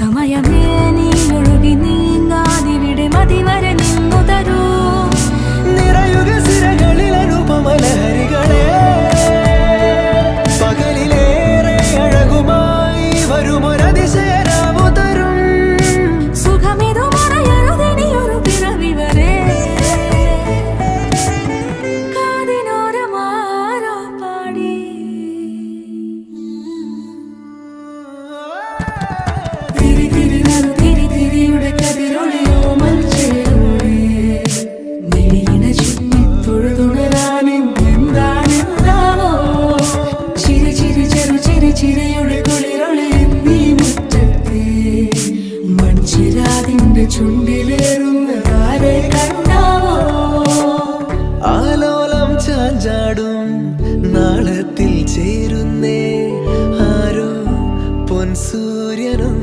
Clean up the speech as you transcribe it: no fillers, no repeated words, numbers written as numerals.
സമയമേ നീ ഒഴുകി നീങ്ങാതിവിടെ മതിവരെ നിന്നു തരൂ. നിറയുക സിരകളിൽ അനുപമലഹരികളെ, പകലിലേറെ അഴകുമായി വരുമൊരതിശയരാവു തരും. സുഖമിതു മറയരുതിനിയൊരു പിറവി വരെ. കാതിനോരമാരോ പാടി തിരി തിരി നറു തിരി തിരിയുടെ കതിരൊളിയോ മൽച്ചേരോടെ മിഴിയിണ ചുറ്റി തൊഴുതുണരാനെന്താണെന്താവോ. ചിരി ചിരി ചെറു ചിരി ചിരിയുടെ കുളിരൊളി നീ മുറ്റത്തെ മൺചിരാതിന്റെ ചുണ്ടിലേറുന്നതാരെ കണ്ടാവോ. ആലോലം ചാഞ്ചാടും നാളത്തിൽ ചേരുന്നേ ആരോ പൊൻസൂര്യനും.